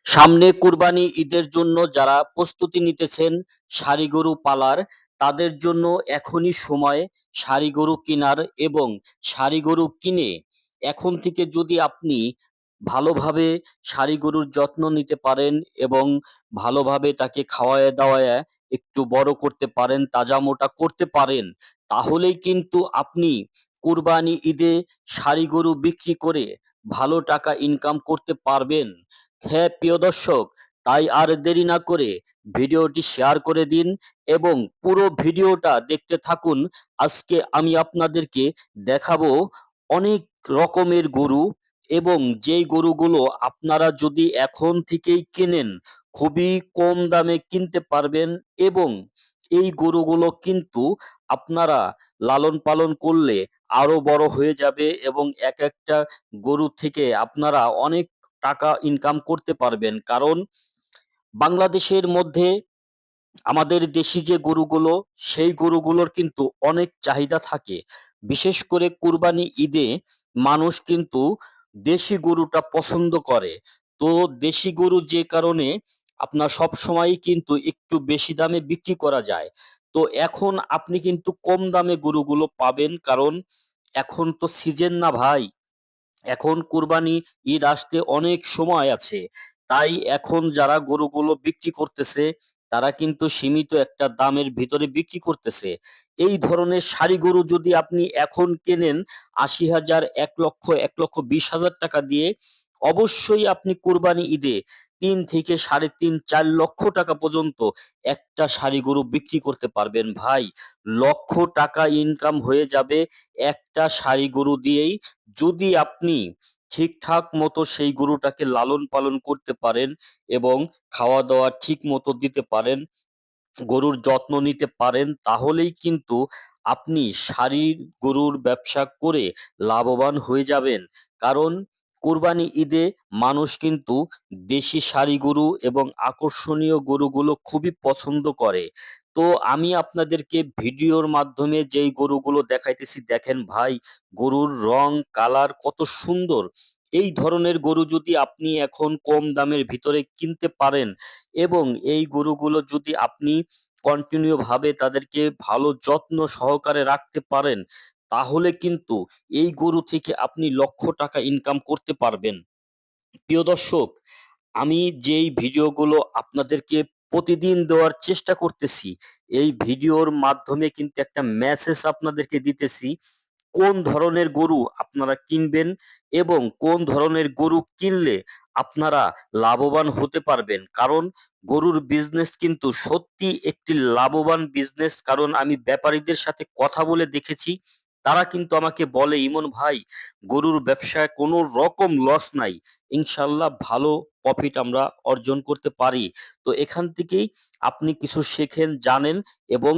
সামনে কুরবানি ঈদের জন্য যারা প্রস্তুতি নিতেছেন ষাঁড়ী গরু পালার, তাদের জন্য এখনই সময় ষাঁড়ী গরু কেনার। এবং ষাঁড়ী গরু কিনে এখন থেকে যদি আপনি ভালোভাবে ষাঁড়ী গরুর যত্ন নিতে পারেন এবং ভালোভাবে তাকে খাওয়ায় দাওয়ায় একটু বড় করতে পারেন, তাজা মোটা করতে পারেন, তাহলেই কিন্তু আপনি কুরবানি ঈদে ষাঁড়ী গরু বিক্রি করে ভালো টাকা ইনকাম করতে পারবেন। হ্যাঁ প্রিয় দর্শক, তাই আর দেরি না করে ভিডিওটি শেয়ার করে দিন এবং পুরো ভিডিওটা দেখতে থাকুন। আজকে আমি আপনাদেরকে দেখাবো অনেক রকমের গরু, এবং যেই গরুগুলো আপনারা যদি এখন থেকেই কেনেন খুবই কম দামে কিনতে পারবেন। এবং এই গরুগুলো কিন্তু আপনারা লালন পালন করলে আরো বড় হয়ে যাবে এবং এক একটা গরু থেকে আপনারা অনেক টাকা ইনকাম করতে পারবেন। কারণ বাংলাদেশের মধ্যে আমাদের দেশি যে গরুগুলো, সেই গরুগুলোর কিন্তু অনেক চাহিদা থাকে। বিশেষ করে কুরবানি ঈদে মানুষ কিন্তু দেশি গরুটা পছন্দ করে। তো দেশি গরু যে কারণে আপনার সবসময়ই কিন্তু একটু বেশি দামে বিক্রি করা যায়। তো এখন আপনি কিন্তু কম দামে গরুগুলো পাবেন, কারণ এখন তো সিজন না ভাই। এখন কুরবানি ঈদ আসতে অনেক সময় আছে। তাই এখন যারা গরুগুলো বিক্রি করতেছে তারা কিন্তু সীমিত একটা দামের ভিতরে বিক্রি করতেছে। এই ধরনের ষাঁড়ী গরু যদি আপনি এখন কেনেন ৮০,০০০, ১,০০,০০০, ১,২০,০০০ টাকা দিয়ে, অবশ্যই আপনি কুরবানি ঈদে ৩ থেকে ৩.৫, ৪ লক্ষ টাকা পর্যন্ত একটা ষাঁড়ী গরু বিক্রি করতে পারবেন ভাই। লক্ষ টাকা ইনকাম হয়ে যাবে একটা ষাঁড়ী গরু দিয়েই, যদি আপনি ঠিকঠাক মতো সেই গরুটাকে লালন পালন করতে পারেন এবং খাওয়া দাওয়া ঠিক মতো দিতে পারেন, গরুর যত্ন নিতে পারেন, তাহলেই কিন্তু আপনি ষাঁড়ীর গরুর ব্যবসা করে লাভবান হয়ে যাবেন। কারণ কুরবানি ঈদে মানুষ কিন্তু দেশি ষাঁড়ী গরু এবং আকর্ষণীয় গরুগুলো খুবই পছন্দ করে। তো আমি আপনাদেরকে ভিডিওর মাধ্যমে যেই গরুগুলো দেখাইতেছি, দেখেন ভাই, গরুর রং কালার কত সুন্দর। এই ধরনের গরু যদি আপনি এখন কম দামের ভিতরে কিনতে পারেন এবং এই গরুগুলো যদি আপনি কন্টিনিউ ভাবে তাদেরকে ভালো যত্ন সহকারে রাখতে পারেন, তাহলে কিন্তু এই গরু থেকে আপনি লক্ষ টাকা ইনকাম করতে পারবেন। প্রিয় দর্শক, আমি যেই ভিডিওগুলো আপনাদেরকে প্রতিদিন দেওয়ার চেষ্টা করতেছি, এই ভিডিওর মাধ্যমে কিন্তু একটা মেসেজ আপনাদেরকে দিতেছি কোন ধরনের গরু আপনারা কিনবেন এবং কোন ধরনের গরু কিনলে আপনারা লাভবান হতে পারবেন। কারণ গরুর বিজনেস কিন্তু সত্যি একটি লাভবান বিজনেস। কারণ আমি ব্যাপারীদের সাথে কথা বলে দেখেছি, তারা কিন্তু আমাকে বলে, ইমন ভাই, গরুর ব্যবসায় কোনো রকম লস নাই, ইনশাল্লাহ ভালো প্রফিট আমরা অর্জন করতে পারি। তো এখান থেকেই আপনি কিছু শেখেন, জানেন এবং